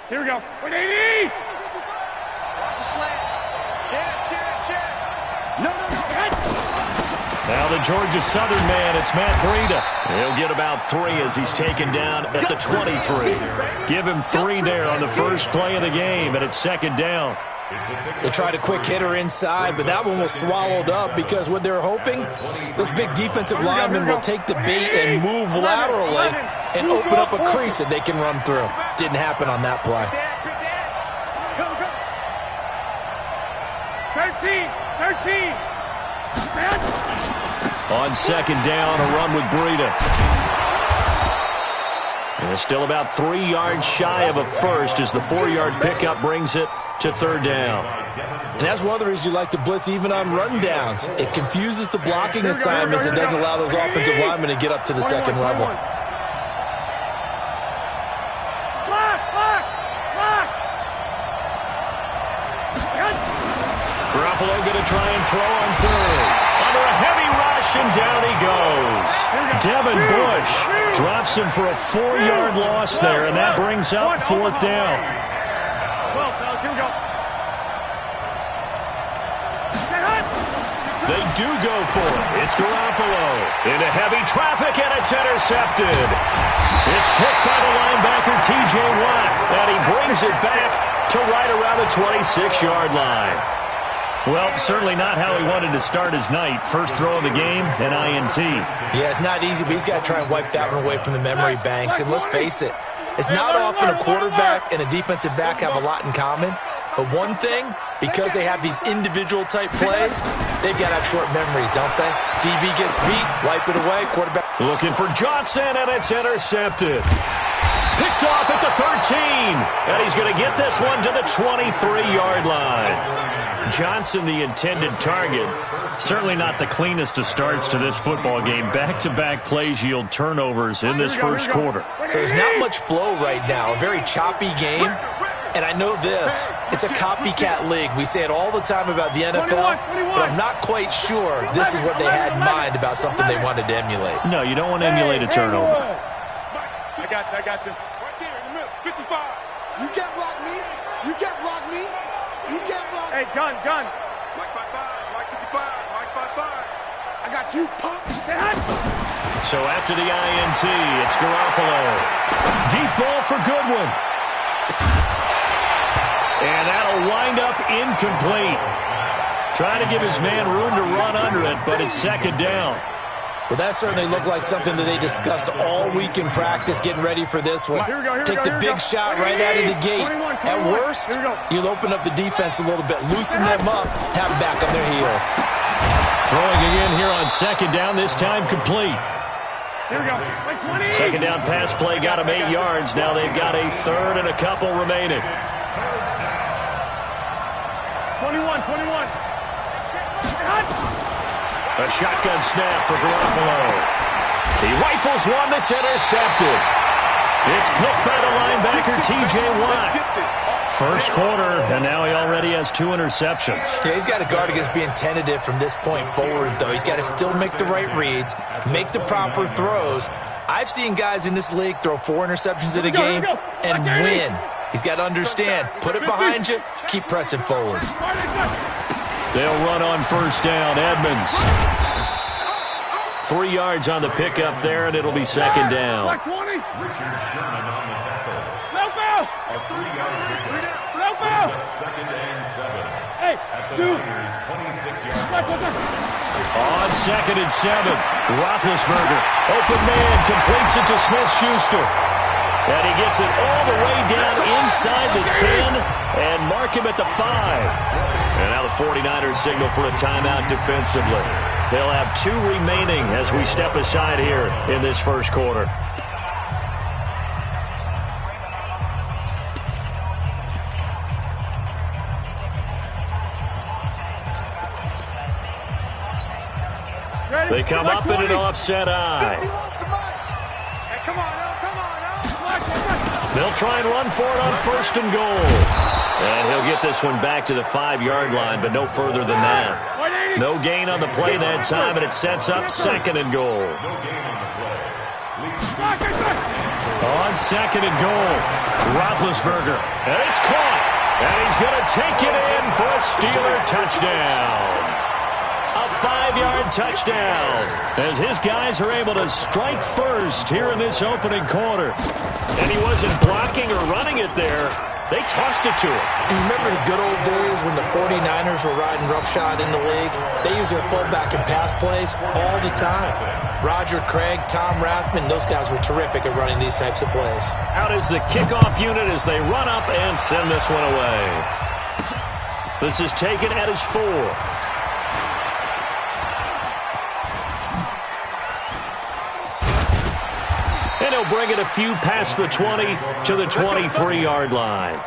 Here we go. 180! Watch the slant. Check. No. Now the Georgia Southern man, it's Matt Breida. He'll get about 3 as he's taken down at the 23. Give him 3 there on the first play of the game, and it's second down. They tried a quick hitter inside, but that one was swallowed up because what they're hoping, those big defensive linemen will take the bait and move laterally and open up a crease that they can run through. Didn't happen on that play. 13. On second down, a run with Breida. And it's still about 3 yards shy of a first as the 4-yard pickup brings it to third down. And that's one of the reasons you like to blitz even on rundowns. It confuses the blocking assignments and doesn't allow those offensive linemen to get up to the second level. Garoppolo going to try and throw on third. Under a heavy rush, and down he goes. Devin Bush drops him for a 4-yard loss there, and that brings up fourth down. They do go for it. It's Garoppolo into heavy traffic, and it's intercepted. It's picked by the linebacker, T.J. Watt, and he brings it back to right around the 26-yard line. Well, certainly not how he wanted to start his night. First throw of the game, an INT. Yeah, it's not easy, but he's got to try and wipe that one away from the memory banks. And let's face it, it's not often a quarterback and a defensive back have a lot in common. But one thing, because they have these individual type plays, they've got to have short memories, don't they? DB gets beat, wipe it away, quarterback. Looking for Johnson, and it's intercepted. Picked off at the 13, and he's going to get this one to the 23-yard line. Johnson, the intended target. Certainly not the cleanest of starts to this football game. Back-to-back plays yield turnovers in this first quarter. So there's not much flow right now. A very choppy game. And I know this, it's a copycat league. We say it all the time about the NFL, but I'm not quite sure this is what they had in mind about something they wanted to emulate. No, you don't want to emulate a turnover. I got this. Right there in the middle, 55. You can't block me. You can't block me. You can't block me. Hey, gun. Mike 55, Mike 55, Mike 55. I got you, punk. So after the INT, it's Garoppolo. Deep ball for Goodwin. And that'll wind up incomplete. Trying to give his man room to run under it, but it's second down. Well, that certainly looked like something that they discussed all week in practice, getting ready for this one. Take the big shot right out of the gate. At worst, you'll open up the defense a little bit, loosen them up, have them back on their heels. Throwing again here on second down, this time complete. Here we go. Second down pass play got him 8 yards. Now they've got a third and a couple remaining. 21. A shotgun snap for Garoppolo. He rifles one that's intercepted. It's picked by the linebacker, T.J. Watt. First quarter, and now he already has 2 interceptions. Yeah, he's got to guard against being tentative from this point forward, though. He's got to still make the right reads, make the proper throws. I've seen guys in this league throw 4 interceptions in a game and win. He's got to understand, put it behind you, keep pressing forward. They'll run on first down. Edmonds. 3 yards on the pickup there, and it'll be second down. Hey, shoot. On second and 7, Roethlisberger. Open man, completes it to Smith-Schuster. And he gets it all the way down inside the 10 and mark him at the 5. And now the 49ers signal for a timeout defensively. They'll have 2 remaining as we step aside here in this first quarter. They come up in an offset eye. They'll try and run for it on first and goal. And he'll get this one back to the 5-yard line, but no further than that. No gain on the play that time, and it sets up second and goal. On second and goal, Roethlisberger. And it's caught. And he's going to take it in for a Steeler touchdown. A 5-yard touchdown as his guys are able to strike first here in this opening quarter. And he wasn't blocking or running it there. They tossed it to him. You remember the good old days when the 49ers were riding roughshod in the league? They used their fullback and pass plays all the time. Roger Craig, Tom Rathman, those guys were terrific at running these types of plays. Out is the kickoff unit as they run up and send this one away. This is taken at his 4. And he'll bring it a few past the 20 to the 23-yard line.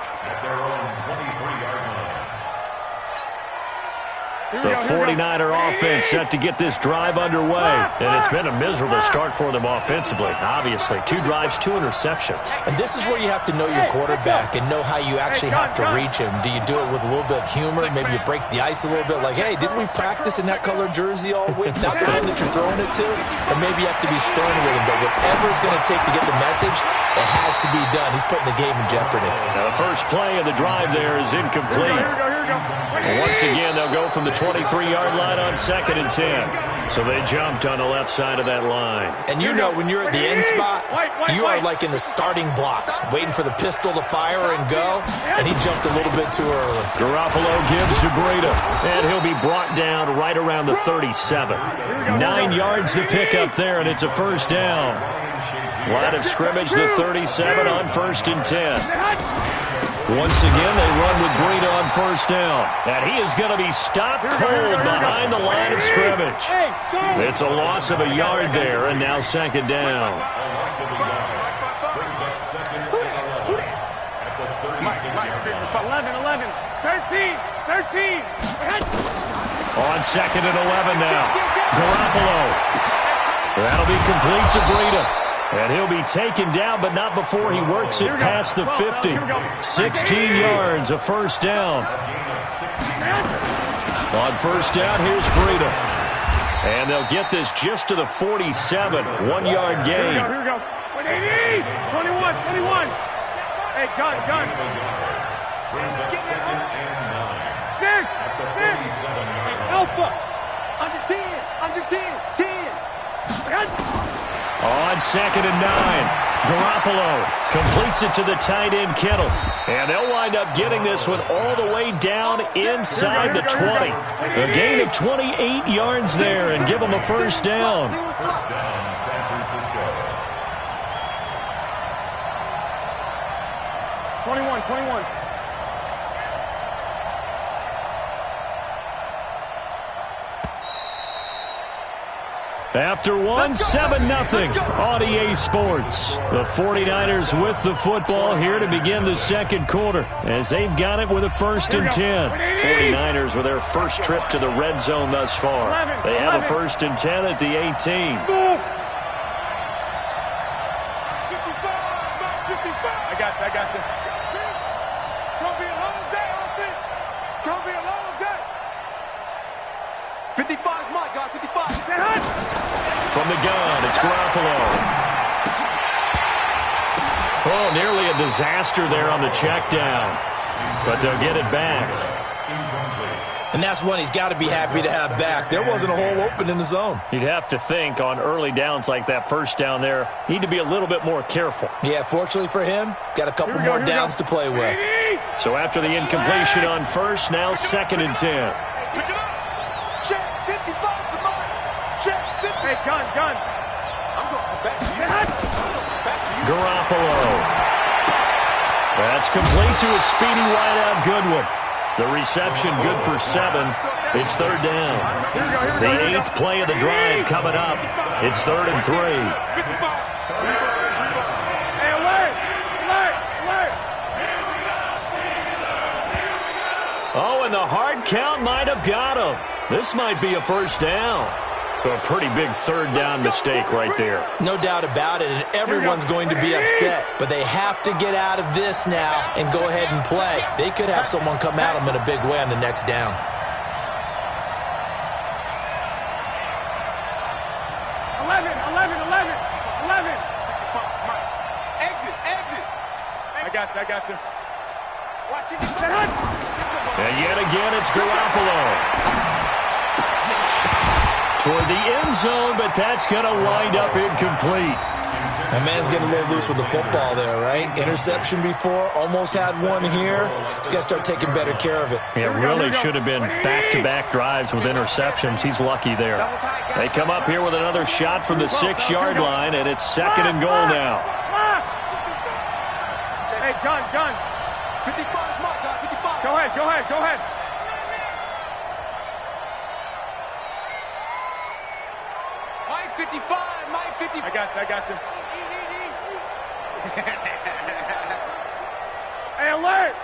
The 49er offense set to get this drive underway. And it's been a miserable start for them offensively. Obviously, 2 drives, 2 interceptions. And this is where you have to know your quarterback and know how you actually have to reach him. Do you do it with a little bit of humor? Maybe you break the ice a little bit like, hey, didn't we practice in that color jersey all week? Not the one that you're throwing it to. Or maybe you have to be stern with him. But whatever it's going to take to get the message, it has to be done. He's putting the game in jeopardy. Now the first play of the drive there is incomplete. Once again, they'll go from the 23-yard line on 2nd and 10. So they jumped on the left side of that line. And you know when you're at the end spot, you are like in the starting blocks, waiting for the pistol to fire and go, and he jumped a little bit too early. Garoppolo gives to Breida, and he'll be brought down right around the 37. 9 yards to pick up there, and it's a first down. Line of scrimmage, the 37 on 1st and 10. Once again, they run with Breida on first down. And he is going to be stopped cold behind the line of scrimmage. It's a loss of a yard there, and now 2nd down. 13. On 2nd and 11 now. Garoppolo. That'll be complete to Breida. And he'll be taken down, but not before he works it past the 50. 16 yards, a first down. On first down, here's Breida. And they'll get this just to the 47. 1-yard gain. Here we go. 21. Hey, gun. 6. Alpha. Under 10. On 2nd and 9, Garoppolo completes it to the tight end, Kittle. And they'll wind up getting this one all the way down inside the 20. A gain of 28 yards there and give them a first down. 21. After one, 7-0 on EA Sports. The 49ers with the football here to begin the second quarter as they've got it with a 1st and 10. 49ers with their first trip to the red zone thus far. They have a 1st and 10 at the 18. 55, I got this. It's going to be a long day, offense. It's going to be a long day. 55 is my guy, 55. From the gun, it's Garoppolo. Oh, nearly a disaster there on the check down. But they'll get it back. And that's one he's got to be happy to have back. There wasn't a hole open in the zone. You'd have to think on early downs like that first down there, need to be a little bit more careful. Yeah, fortunately for him, got a couple more downs to play with. So after the incompletion on first, now 2nd and 10. Pick it up. Check 55 for mine. Check 50. Hey, gun. I'm going back to you. Garoppolo. That's complete to a speedy wideout Goodwin. The reception good for 7. It's 3rd down. The 8th play of the drive coming up. It's 3rd and 3. Hey, alert. Oh, and the hard count might have got him. This might be a first down. A pretty big 3rd down mistake right there. No doubt about it, and everyone's going to be upset. But they have to get out of this now and go ahead and play. They could have someone come at them in a big way on the next down. 11. you. Watch it. And yet again, it's Garoppolo. Toward the end zone, but that's going to wind up incomplete. That man's getting a little loose with the football there, right? Interception before, almost had one here. He's got to start taking better care of it. It really should have been back-to-back drives with interceptions. He's lucky there. They come up here with another shot from the 6-yard line, and it's 2nd and goal now. Hey, John. 55 is my guy, 55. Go ahead. Mike 55, Mike 55. I got you. Hey, alert!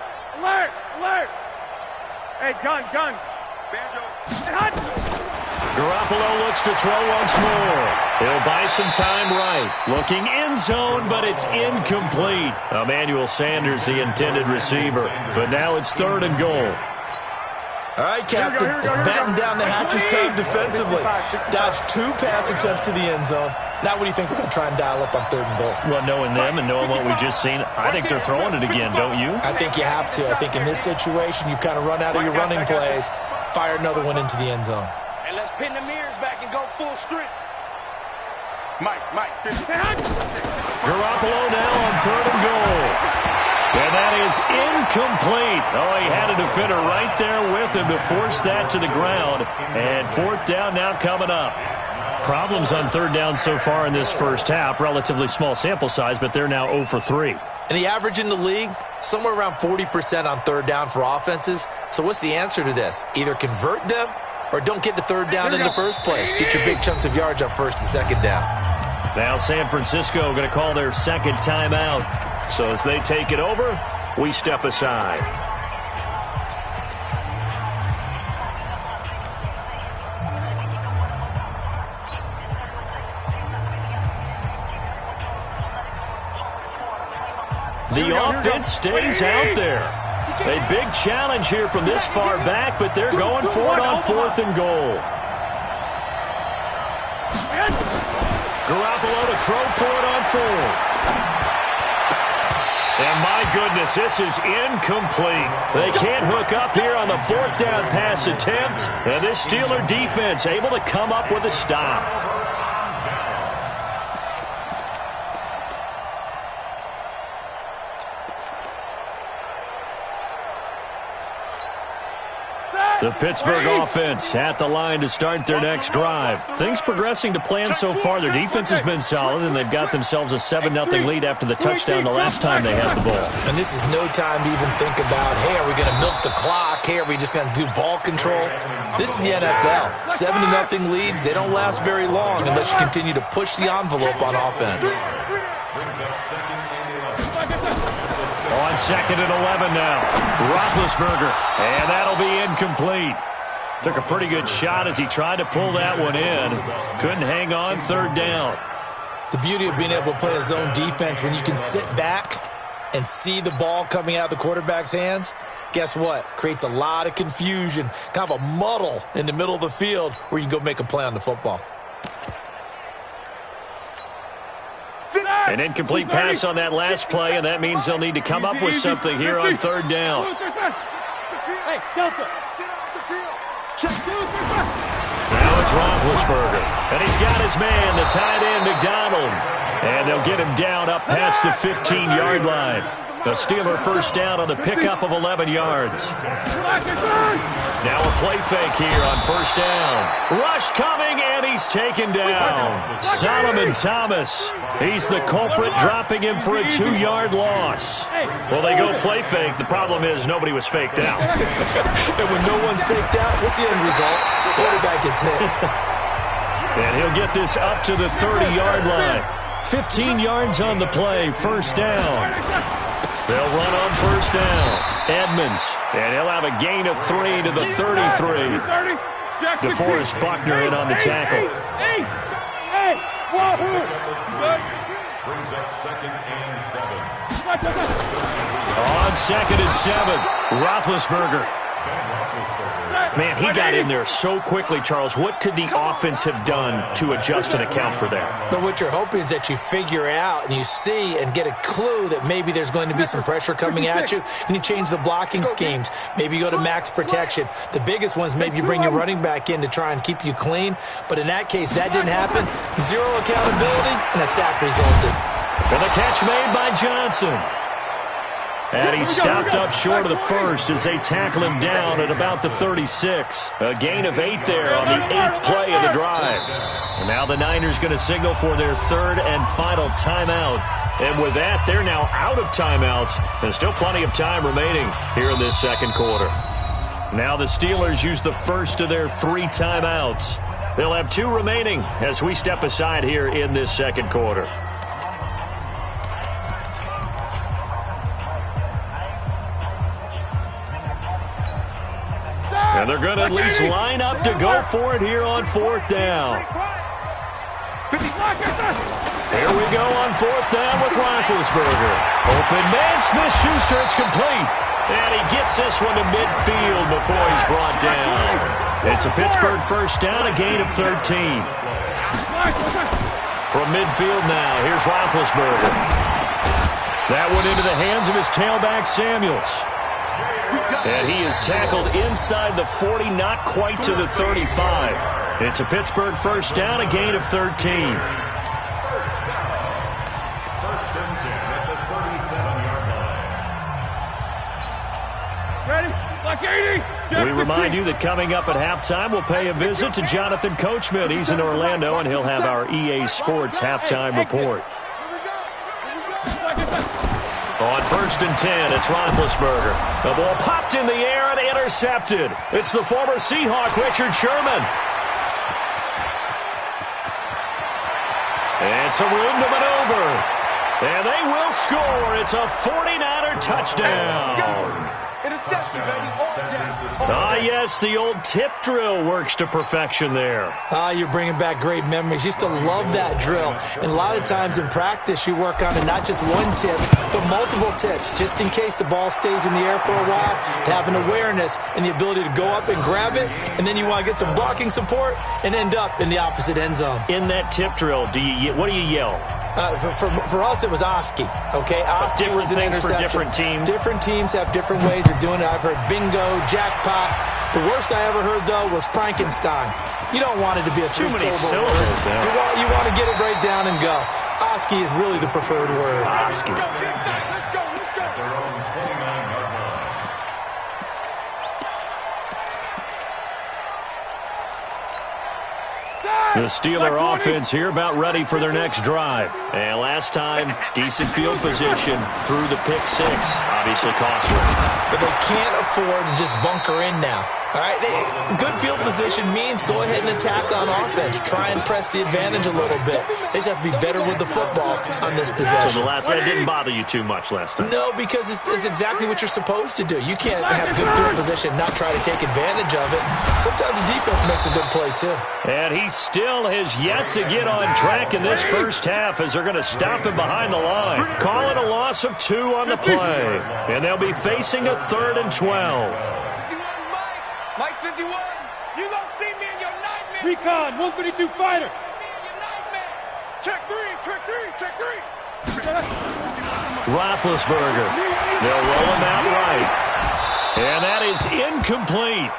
Hey, gun. Banjo. Garoppolo looks to throw once more. He'll buy some time right. Looking end zone, but it's incomplete. Emmanuel Sanders, the intended receiver. But now it's 3rd and goal. All right, Captain. It's batten down the hatches time defensively. Dodged 2 pass attempts to the end zone. Now what do you think they're going to try and dial up on 3rd and goal? Well, knowing them and knowing what we just seen, I think they're throwing it again, don't you? I think you have to. I think in this situation, you've kind of run out of your running plays. Fire another one into the end zone. And let's pin the mirrors back and go full strength. Mike. Garoppolo now on 3rd and goal. And that is incomplete. Oh, he had a defender right there with him to force that to the ground. And 4th down now coming up. Problems on 3rd down so far in this first half. Relatively small sample size, but they're now 0 for 3. And the average in the league, somewhere around 40% on 3rd down for offenses. So what's the answer to this? Either convert them or don't get to 3rd down in the first place. Get your big chunks of yards on 1st and 2nd down. Now San Francisco going to call their 2nd timeout. So as they take it over, we step aside. The offense stays out there. A big challenge here from this far back, but they're going for it on 4th and goal. Garoppolo to throw for it on 4th. And my goodness, this is incomplete. They can't hook up here on the 4th down pass attempt. And this Steeler defense able to come up with a stop. The Pittsburgh offense at the line to start their next drive. Things progressing to plan so far. Their defense has been solid, and they've got themselves a 7-0 lead after the touchdown the last time they had the ball. And this is no time to even think about, hey, are we going to milk the clock? Hey, are we just going to do ball control? This is the NFL. 7-0 leads, they don't last very long unless you continue to push the envelope on offense. On 2nd and 11 now. Roethlisberger, and that'll be incomplete. Took a pretty good shot as he tried to pull that one in. Couldn't hang on 3rd down. The beauty of being able to play a zone defense when you can sit back and see the ball coming out of the quarterback's hands, guess what? Creates a lot of confusion, kind of a muddle in the middle of the field where you can go make a play on the football. An incomplete pass on that last play, and that means they'll need to come up with something here on 3rd down. Hey, Delta. Now it's Roethlisberger, and he's got his man, the tight end, McDonald. And they'll get him down up past the 15-yard line. The Steeler 1st down on the pickup of 11 yards. Now a play fake here on 1st down. Rush coming, and he's taken down. Solomon Thomas. He's the culprit, dropping him for a 2-yard loss. Well, they go play fake. The problem is nobody was faked out. And when no one's faked out, what's the end result? Quarterback gets hit. And he'll get this up to the 30-yard line. 15 yards on the play, 1st down. They'll run on 1st down. Edmonds, and he'll have a gain of 3 to the 33. DeForest Buckner in on the tackle. Brings up 2nd and 7. On 2nd and 7, Roethlisberger. Man, he got in there so quickly, Charles. What could the offense have done to adjust and account for that? But what you're hoping is that you figure out and you see and get a clue that maybe there's going to be some pressure coming at you, and you change the blocking schemes. Maybe you go to max protection. The biggest one is maybe you bring your running back in to try and keep you clean. But in that case, that didn't happen. Zero accountability, and a sack resulted. And the catch made by Johnson. And he stopped up short of the first as they tackle him down at about the 36. A gain of 8 there on the 8th play of the drive. And now the Niners going to signal for their third and final timeout. And with that, they're now out of timeouts. And still plenty of time remaining here in this second quarter. Now the Steelers use the first of their 3 timeouts. They'll have 2 remaining as we step aside here in this second quarter. And they're going to at least line up to go for it here on 4th down. Here we go on 4th down with Roethlisberger. Open man, Smith-Schuster, it's complete. And he gets this one to midfield before he's brought down. It's a Pittsburgh first down, a gain of 13. From midfield now, here's Roethlisberger. That one into the hands of his tailback, Samuels. And he is tackled inside the 40, not quite to the 35. It's a Pittsburgh first down, a gain of 13. We remind you that coming up at halftime, we'll pay a visit to Jonathan Coachman. He's in Orlando, and he'll have our EA Sports halftime report. On 1st and 10, it's Roethlisberger. The ball popped in the air and intercepted. It's the former Seahawk, Richard Sherman. And some room to maneuver. And they will score. It's a 49er touchdown. Interception, baby. Yes, the old tip drill works to perfection there. You're bringing back great memories. Used to love that drill. And a lot of times in practice, you work on it, not just one tip, but multiple tips, just in case the ball stays in the air for a while, to have an awareness and the ability to go up and grab it, and then you want to get some blocking support and end up in the opposite end zone. In that tip drill, what do you yell? For us, it was Oski. Okay, Oski was an interception. For different teams. Different teams have different ways of doing it. I've heard bingo, jackpot. The worst I ever heard, though, was Frankenstein. You don't want it to be a three-syllable word. You want to get it right down and go. Oski is really the preferred word. Oski. The Steeler offense here about ready for their next drive. And last time, decent field position through the pick 6. Obviously costly. But they can't afford to just bunker in now. All right, good field position means go ahead and attack on offense. Try and press the advantage a little bit. They just have to be better with the football on this possession. So the last one didn't bother you too much last time? No, because it's exactly what you're supposed to do. You can't have good field position, not try to take advantage of it. Sometimes the defense makes a good play, too. And he still has yet to get on track in this first half as they're going to stop him behind the line. Call it a loss of 2 on the play. And they'll be facing a 3rd and 12. Mike 51. You gonna see me in your nightmare. Recon, 152 fighter. Check 3, check 3, check 3. Roethlisberger. They'll roll him out right. And that is incomplete.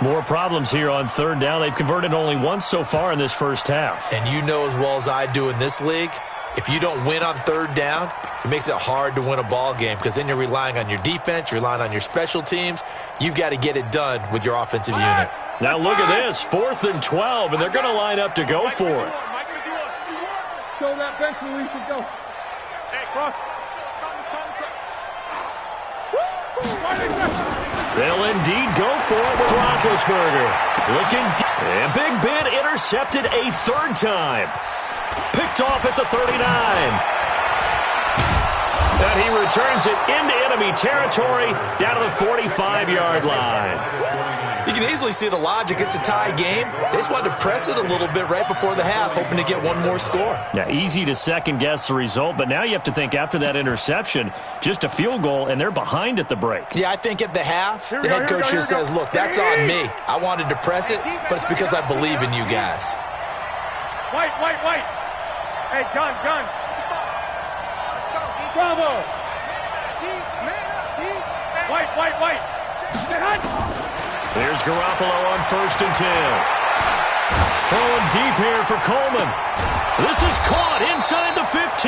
More problems here on 3rd down. They've converted only once so far in this first half. And you know as well as I do in this league, if you don't win on 3rd down, it makes it hard to win a ball game because then you're relying on your defense, you're relying on your special teams. You've got to get it done with your offensive unit. Now look at this, 4th and 12, and they're going to line up to go for it. Show that bench release and go. Hey, cross. They'll indeed go for it with Roethlisberger. Looking deep. And Big Ben intercepted a 3rd time. Picked off at the 39. And he returns it into enemy territory down to the 45-yard line. You can easily see the logic. It's a tie game. They just wanted to press it a little bit right before the half, hoping to get one more score. Yeah, easy to second-guess the result, but now you have to think after that interception, just a field goal, and they're behind at the break. Yeah, I think at the half, the head coach just says, look, that's on me. I wanted to press it, but it's because I believe in you guys. White. Hey, John. Bravo. White. There's Garoppolo on 1st and 10. Throwing deep here for Coleman. This is caught inside the 15.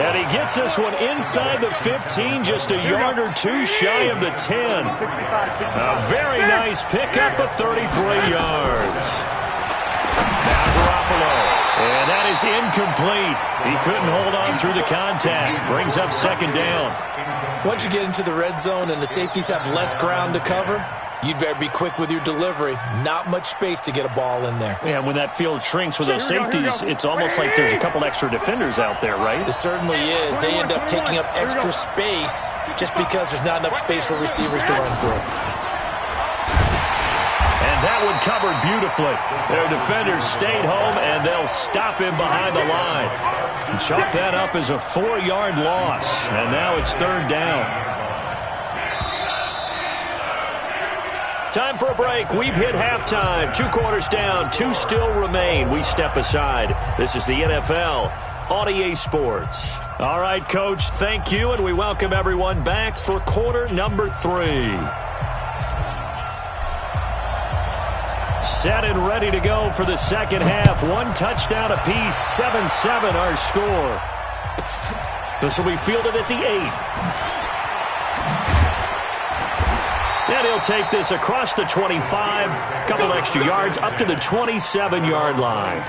And he gets this one inside the 15, just a yard or two shy of the 10. A very nice pickup of 33 yards. Now Garoppolo. And that is incomplete. He couldn't hold on through the contact. Brings up 2nd down. Once you get into the red zone and the safeties have less ground to cover, you'd better be quick with your delivery. Not much space to get a ball in there. Yeah, when that field shrinks with those safeties, it's almost like there's a couple extra defenders out there, right? It certainly is. They end up taking up extra space just because there's not enough space for receivers to run through. And that one covered beautifully. Their defenders stayed home, and they'll stop him behind the line. And chalk that up as a 4-yard loss. And now it's 3rd down. Time for a break. We've hit halftime. 2 quarters down. 2 still remain. We step aside. This is the NFL on EA Sports. All right, Coach, thank you, and we welcome everyone back for quarter number 3. Set and ready to go for the second half. 1 touchdown apiece, 7-7 our score. This will be fielded at the 8. And he'll take this across the 25, a couple extra yards up to the 27-yard line.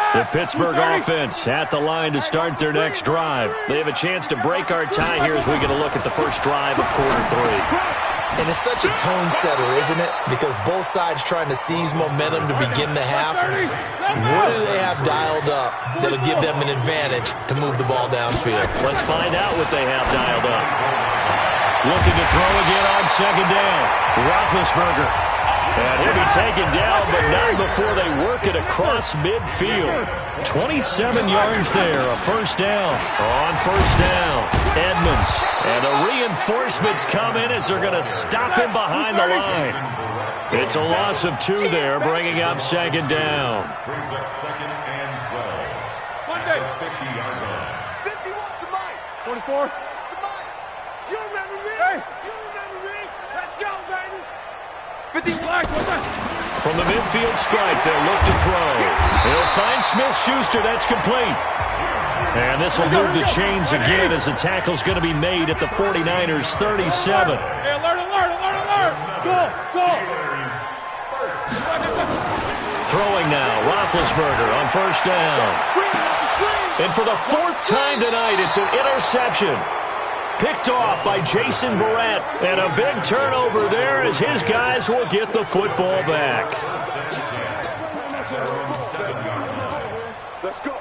The Pittsburgh offense at the line to start their next drive. They have a chance to break our tie here as we get a look at the first drive of quarter 3. And it's such a tone setter, isn't it? Because both sides trying to seize momentum to begin the half. What do they have dialed up that'll give them an advantage to move the ball downfield? Let's find out what they have dialed up. Looking to throw again on 2nd down. Roethlisberger. And he'll be taken down, but not before they work it across midfield. 27 yards there, a 1st down. On 1st down, Edmonds. And the reinforcements come in as they're going to stop him behind the line. It's a loss of 2 there, bringing up 2nd down. Brings up 2nd and 12. Monday. 50-yard line. 51 to Mike. 24. To Mike. You remember me? Hey. You remember me? Let's go, baby. 50 flag. From the midfield stripe, they'll look to throw. He'll find Smith-Schuster. That's complete. And this will move the chains again as the tackle's going to be made at the 49ers' 37. Hey, alert. Go. Throwing now, Roethlisberger on 1st down. And for the 4th time tonight, it's an interception. Picked off by Jason Verrett. And a big turnover there as his guys will get the football back. Let's go.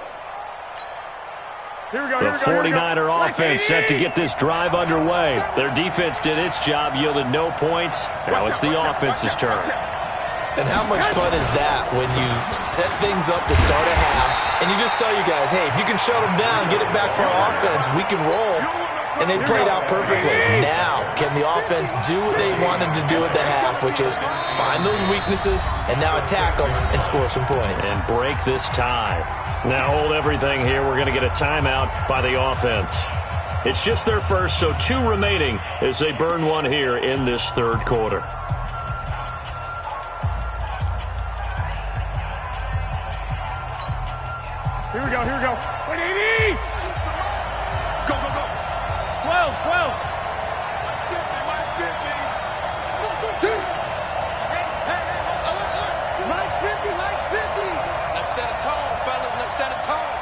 Here we go. The 49er offense set to get this drive underway. Their defense did its job, yielded no points. Now it's the offense's turn. And how much fun is that when you set things up to start a half and you just tell you guys, hey, if you can shut them down, get it back for our offense, we can roll. And they played out perfectly. Now, can the offense do what they wanted to do at the half, which is find those weaknesses and now attack them and score some points. And break this tie. Now hold everything here. We're going to get a timeout by the offense. It's just their first, so 2 remaining as they burn one here in this 3rd quarter. Here we go. Wait, 80! Go. 12. Mike's 50. Let's set a tone, fellas. Let's set a tone.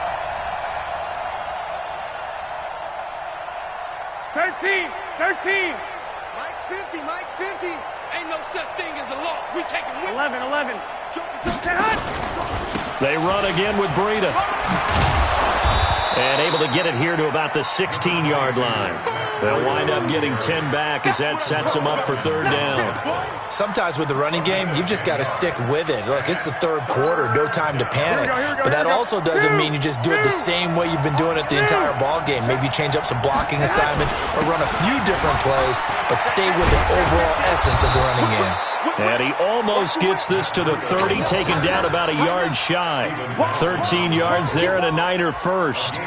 13. Mike's 50. Ain't no such thing as a loss. We take it with 11. They run again with Breida. And able to get it here to about the 16-yard line. They'll wind up getting 10 back as that sets them up for third down. Sometimes with the running game, you've just got to stick with it. Look, it's the third quarter, no time to panic. But that also doesn't mean you just do it the same way you've been doing it the entire ball game. Maybe change up some blocking assignments or run a few different plays, but stay with the overall essence of the running game. And he almost gets this to the 30, taken down about a yard shy. 13 yards there and a Niner first.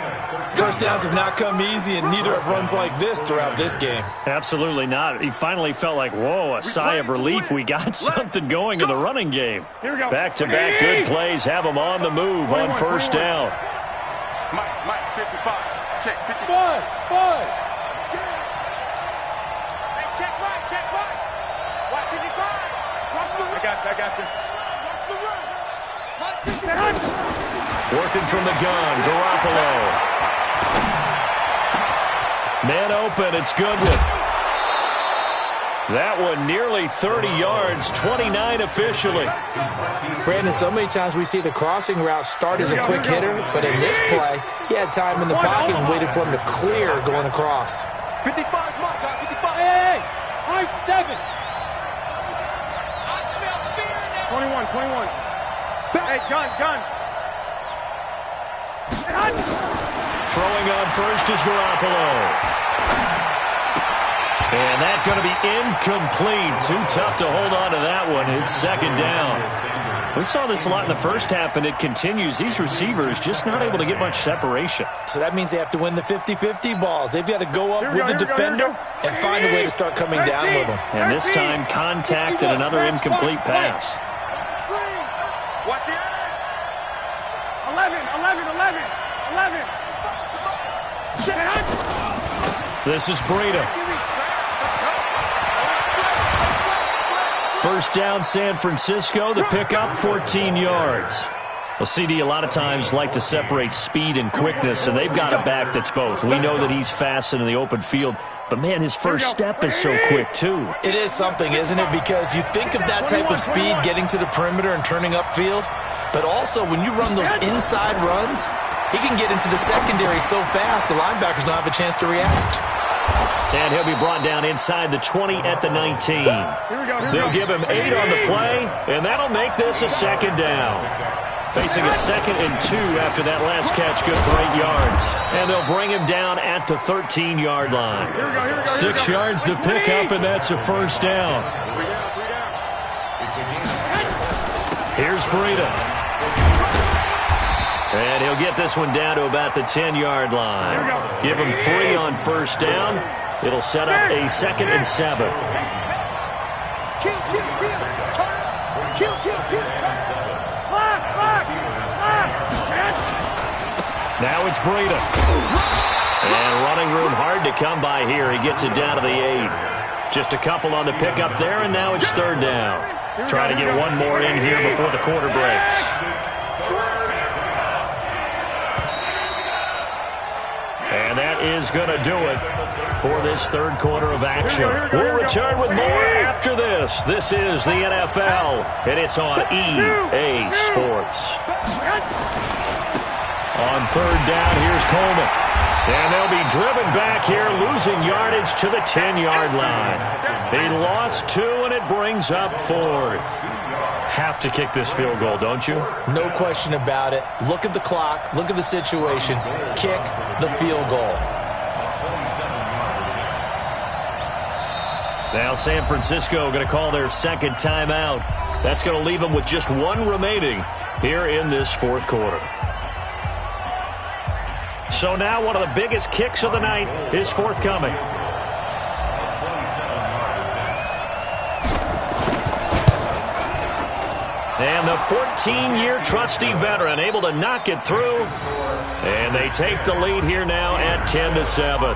First downs have not come easy, and neither have runs like this throughout this game. Absolutely not. He finally felt like, whoa, a sigh of relief. We got something going in the running game. Back-to-back good plays have him on the move on first down. Mike, 55. Check, 55. Five. Hey, check Mike. Watch 55. I got this. Watch the run. Working from the gun, Garoppolo. Man open, it's Goodwin. That one nearly 30 yards, 29 officially. Brandon, so many times we see the crossing route start as a quick hitter, but in this play, he had time in the pocket and waited for him to clear going across. 55, Mike, 55. Hey, high 7. I smell fear in that. 21. Hey, gun. Throwing on first is Garoppolo. And that's going to be incomplete. Too tough to hold on to that one. It's second down. We saw this a lot in the first half, and it continues. These receivers just not able to get much separation. So that means they have to win the 50-50 balls. They've got to go up with the defender and find a way to start coming down with them. And this time, contact and another incomplete pass. Watch the 11. This is Breida. First down, San Francisco. The pickup, 14 yards. Well, CD, a lot of times like to separate speed and quickness, and they've got a back that's both. We know that he's fast in the open field, but, man, his first step is so quick, too. It is something, isn't it? Because you think of that type of speed getting to the perimeter and turning upfield, but also when you run those inside runs, he can get into the secondary so fast the linebackers don't have a chance to react. And he'll be brought down inside the 20 at the 19. They'll give him 8 on the play, and that'll make this a second down. Facing a 2nd and 2 after that last catch, good for 8 yards. And they'll bring him down at the 13-yard line. 6 yards to pick up, and that's a first down. Here's Breida. And he'll get this one down to about the 10-yard line. Give him 3 on first down. It'll set up a 2nd and 7. Now it's Breida. And running room hard to come by here. He gets it down to the 8. Just a couple on the pickup there, and now it's third down. Try to get one more in here before the quarter breaks. And that is going to do it for this third quarter of action. We'll return with more after this. This is the NFL, and it's on EA Sports. On third down, here's Coleman. And they'll be driven back here, losing yardage to the 10-yard line. They lost 2, and it brings up 4th. Have to kick this field goal, don't you? No question about it. Look at the clock. Look at the situation. Kick the field goal. Now San Francisco going to call their second timeout. That's going to leave them with just 1 remaining here in this fourth quarter. So now one of the biggest kicks of the night is forthcoming. And the 14-year trusty veteran able to knock it through. And they take the lead here now at 10-7.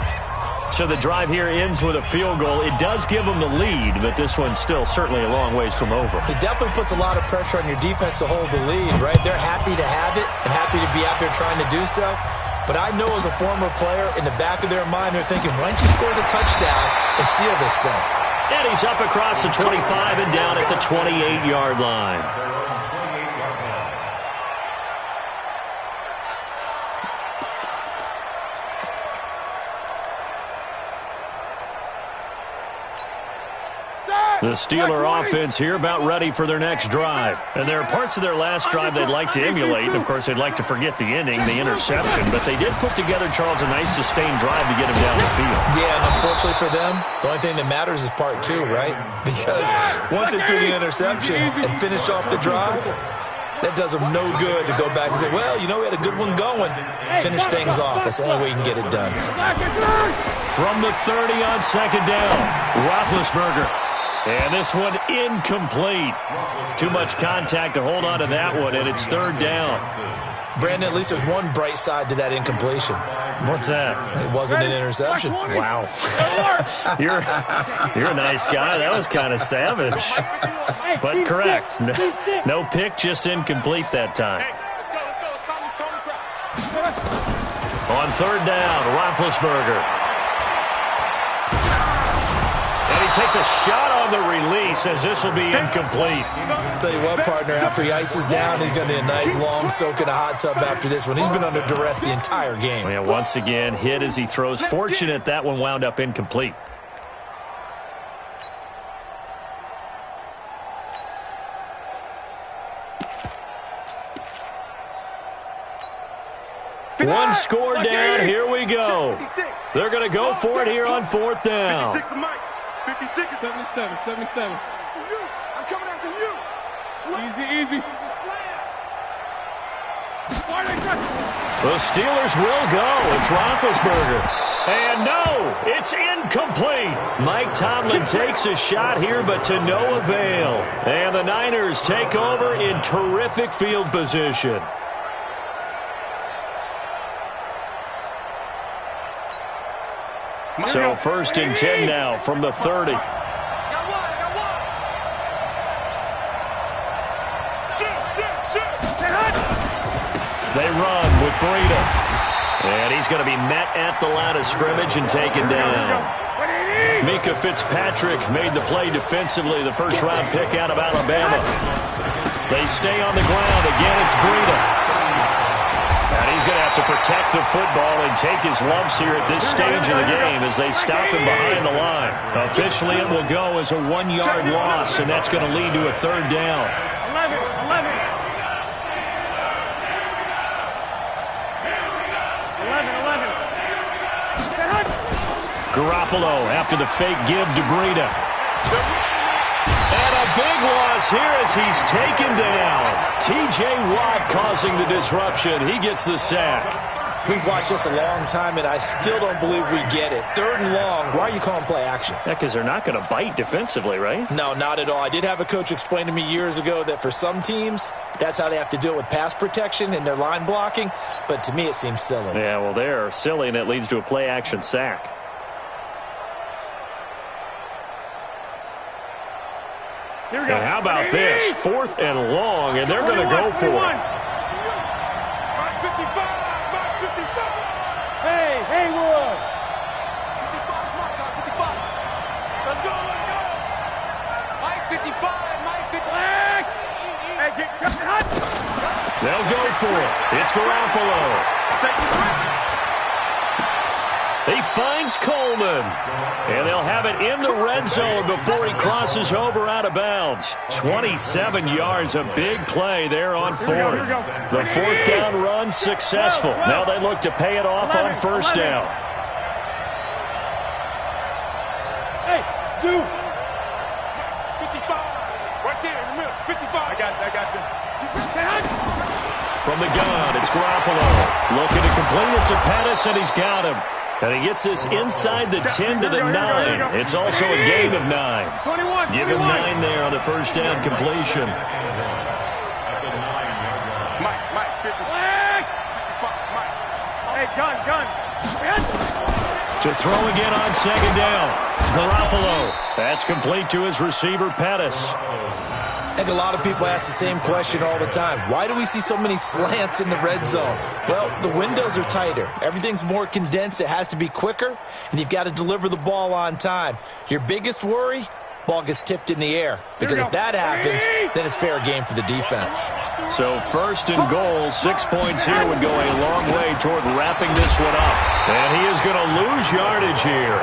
So the drive here ends with a field goal. It does give them the lead, but this one's still certainly a long ways from over. It definitely puts a lot of pressure on your defense to hold the lead, right? They're happy to have it and happy to be out there trying to do so. But I know as a former player, in the back of their mind, they're thinking, why don't you score the touchdown and seal this thing? And he's up across the 25 and down at the 28-yard line. The Steeler offense here about ready for their next drive. And there are parts of their last drive they'd like to emulate. And, of course, they'd like to forget the ending, the interception. But they did put together, Charles, a nice sustained drive to get him down the field. Yeah, and unfortunately for them, the only thing that matters is part 2, right? Because once they threw the interception and finished off the drive, that does them no good to go back and say, well, you know, we had a good one going. Finish things off. That's the only way you can get it done. From the 30 on second down, Roethlisberger. And this one incomplete. Too much contact to hold on to that one, and it's third down. Brandon, at least there's one bright side to that incompletion. What's that? It wasn't an interception. Wow. You're a nice guy. That was kind of savage. But correct. No pick, just incomplete that time. On third down, Roethlisberger. And he takes a shot on the release as this will be incomplete. I'll tell you what, partner, after he ices down, he's going to need a nice long soak in a hot tub after this one. He's been under duress the entire game. Yeah, once again, hit as he throws. Fortunate that one wound up incomplete. One score down. Here we go. They're going to go for it here on fourth down. 56, 77, 77. I'm coming after you. Easy. The Steelers will go. It's Roethlisberger. And no, it's incomplete. Mike Tomlin takes a shot here, but to no avail. And the Niners take over in terrific field position. So first and 10 now from the 30. They run with Breida. And he's going to be met at the line of scrimmage and taken down. Mika Fitzpatrick made the play defensively, the first-round pick out of Alabama. They stay on the ground. Again, it's Breida. And he's going to have to protect the football and take his lumps here at this stage of the game as they stop him behind the line. Officially, it will go as a 1-yard loss, and that's going to lead to a third down. 11. Garoppolo after the fake give to Breida. And a big loss here as he's taken down. T.J. Watt causing the disruption. He gets the sack. We've watched this a long time, and I still don't believe we get it. Third and long. Why are you calling play action? Yeah, because they're not going to bite defensively, right? No, not at all. I did have a coach explain to me years ago that for some teams, that's how they have to do it with pass protection and their line blocking. But to me, it seems silly. Yeah, well, they're silly, and it leads to a play action sack. And how about this? Fourth and long, and they're going to go for it. Hey, Haywood. 55. Let's go. Mike 55, Mike 55. Hey, get They'll go for it. It's Garoppolo. He finds Coleman. And they'll have it in the red zone before he crosses over out of bounds. 27 yards, a big play there on fourth. The fourth down run successful. Now they look to pay it off on first down. Hey, Zoo. 55. Right there in the middle. 55. I got you. From the gun, it's Garoppolo. Looking to complete it to Pettis, and he's got him. And he gets this inside the 10 to the 9. It's also a gain of 9. Give him 9 there on the first down completion. Mike, 50. Hey, gun. To throw again on second down. Garoppolo. That's complete to his receiver, Pettis. I think a lot of people ask the same question all the time. Why do we see so many slants in the red zone? Well, the windows are tighter. Everything's more condensed. It has to be quicker, and you've got to deliver the ball on time. Your biggest worry, ball gets tipped in the air. Because if that happens, then it's fair game for the defense. So first and goal, 6 points here would go a long way toward wrapping this one up. And he is going to lose yardage here.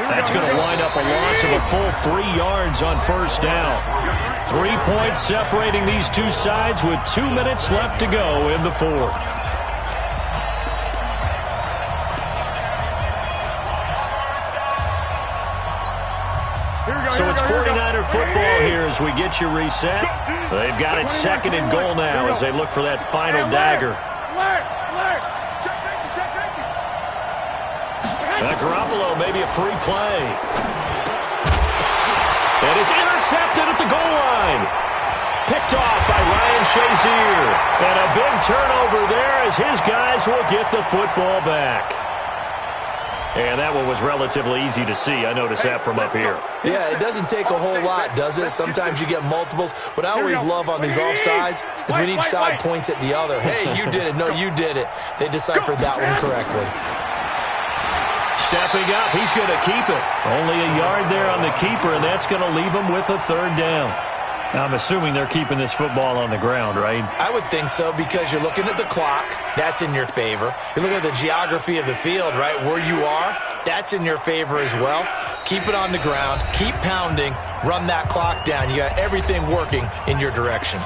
That's going to wind up a loss of a full 3 yards on first down. 3 points separating these two sides with 2 minutes left to go in the fourth. So it's 49er football here as we get you reset. They've got it 2nd and goal now as they look for that final dagger. Garoppolo, maybe a free play. And it's intercepted at the goal line. Picked off by Ryan Shazier. And a big turnover there as his guys will get the football back. And that one was relatively easy to see. I noticed that from up here. Yeah, it doesn't take a whole lot, does it? Sometimes you get multiples. What I always love on these offsides is when each side points at the other. Hey, you did it. No, you did it. They deciphered that one correctly. Stepping up, he's going to keep it. Only a yard there on the keeper, and that's going to leave him with a 3rd down. Now, I'm assuming they're keeping this football on the ground, right? I would think so because you're looking at the clock. That's in your favor. You're looking at the geography of the field, right? Where you are, that's in your favor as well. Keep it on the ground. Keep pounding. Run that clock down. You got everything working in your direction.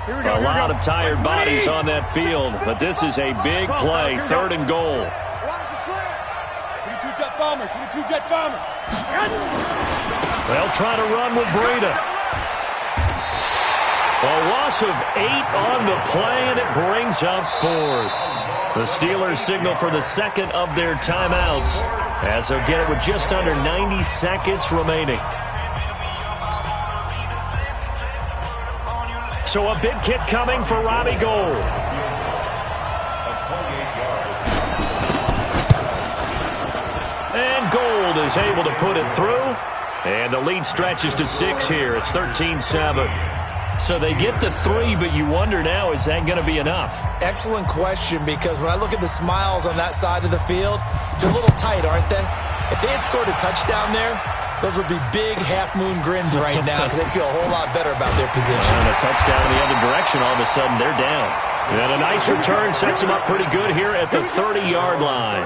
A lot of tired bodies on that field, but this is a big play, 3rd and goal. They'll try to run with Breida. A loss of 8 on the play, and it brings up 4th. The Steelers signal for the 2nd of their timeouts as they'll get it with just under 90 seconds remaining. So a big kick coming for Robbie Gould. And Gould is able to put it through. And the lead stretches to 6 here. It's 13-7. So they get the 3, but you wonder now, is that going to be enough? Excellent question, because when I look at the smiles on that side of the field, they're a little tight, aren't they? If they had scored a touchdown there, those would be big half-moon grins right now because they feel a whole lot better about their position. And a touchdown in the other direction, all of a sudden they're down. And a nice return sets them up pretty good here at the 30-yard line.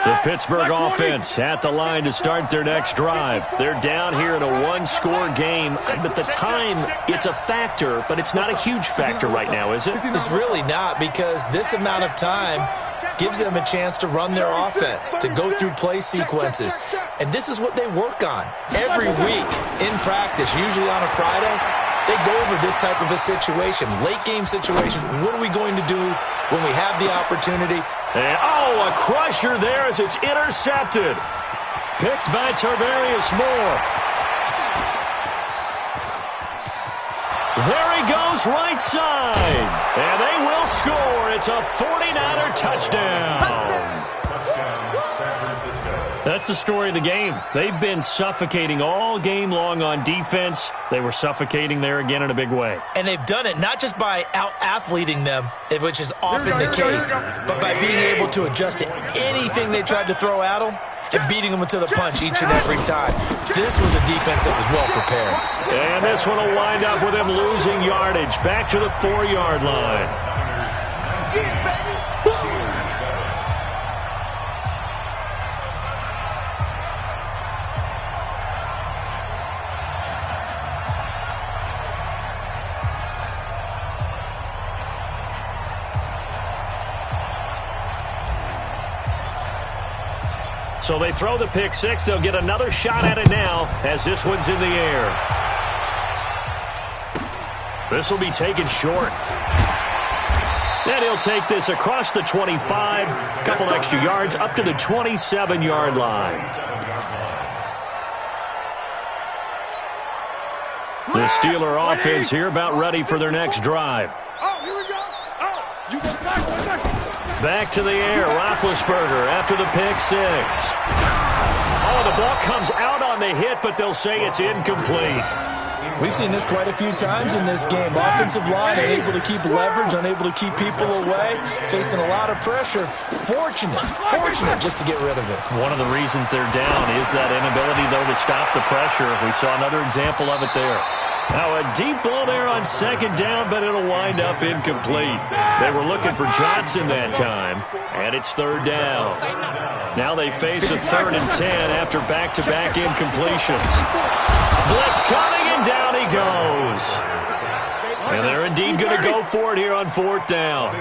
The Pittsburgh offense at the line to start their next drive. They're down here in a 1-score game. But the time, it's a factor, but it's not a huge factor right now, is it? It's really not, because this amount of time gives them a chance to run their offense, to go through play sequences. And this is what they work on every week in practice, usually on a Friday. They go over this type of a situation, late-game situation. What are we going to do when we have the opportunity? And, a crusher there as it's intercepted. Picked by Tarvarius Moore. There he goes, right side. And they will score. It's a 49er touchdown. That's the story of the game. They've been suffocating all game long on defense. They were suffocating there again in a big way. And they've done it not just by out-athleting them, which is often the case, but by being able to adjust to anything they tried to throw at them and beating them to the punch each and every time. This was a defense that was well prepared. And this one will wind up with him losing yardage. Back to the 4-yard line. So they throw the pick six. They'll get another shot at it now as this one's in the air. This will be taken short. And he'll take this across the 25. A couple extra yards up to the 27-yard line. The Steeler offense here about ready for their next drive. Here we go. You go back. Back to the air, Roethlisberger after the pick six. Oh, the ball comes out on the hit, but they'll say it's incomplete. We've seen this quite a few times in this game. Offensive line unable to keep leverage, unable to keep people away, facing a lot of pressure. Fortunate just to get rid of it. One of the reasons they're down is that inability, though, to stop the pressure. We saw another example of it there. Now, a deep ball there on second down, but it'll wind up incomplete. They were looking for Johnson that time, and it's third down. Now they face a 3rd and 10 after back-to-back incompletions. Blitz coming, and down he goes. And they're indeed going to go for it here on 4th down.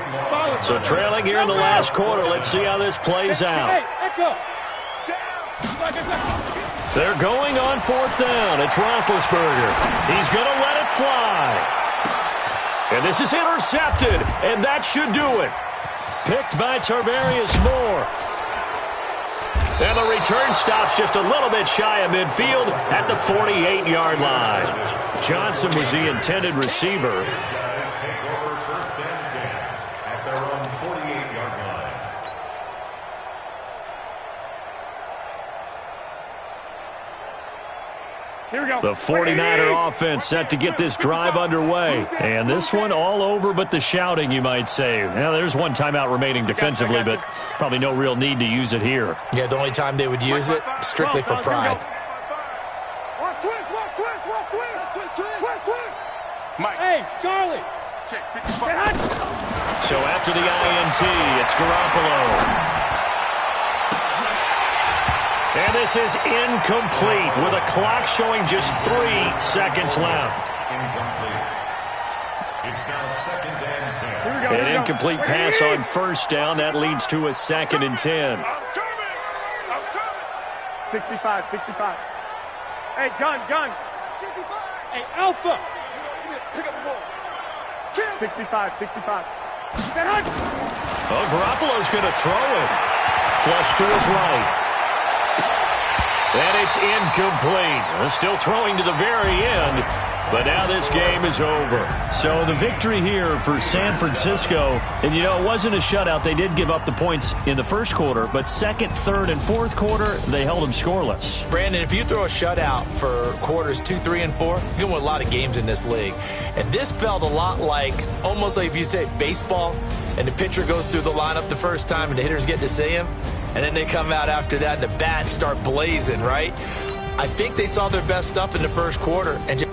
So trailing here in the last quarter. Let's see how this plays out. They're going on 4th down. It's Roethlisberger. He's going to let it fly. And this is intercepted, and that should do it. Picked by Tarvarius Moore. And the return stops just a little bit shy of midfield at the 48-yard line. Johnson was the intended receiver. The 49er offense set to get this drive underway. And this one all over but the shouting, you might say. Now, there's one timeout remaining defensively, but probably no real need to use it here. Yeah, the only time they would use it, strictly for pride. Mike. Hey, Charlie. Check 55. So after the INT, it's Garoppolo. And this is incomplete with a clock showing just 3 seconds left. It's now 2nd and 10. An incomplete pass on 1st down. That leads to a 2nd and 10. 65. Hey, gun. 55. Hey, Alpha. Pick up the ball. 65. Oh, Garoppolo's going to throw it. Flush to his right. And it's incomplete. Still throwing to the very end, but now this game is over. So the victory here for San Francisco, and it wasn't a shutout. They did give up the points in the first quarter, but 2nd, 3rd, and 4th quarter, they held them scoreless. Brandon, if you throw a shutout for quarters 2, 3, and 4, you're going to win a lot of games in this league. And this felt a lot like, almost like if you say baseball, and the pitcher goes through the lineup the first time and the hitters get to see him, and then they come out after that and the bats start blazing, right? I think they saw their best stuff in the first quarter and just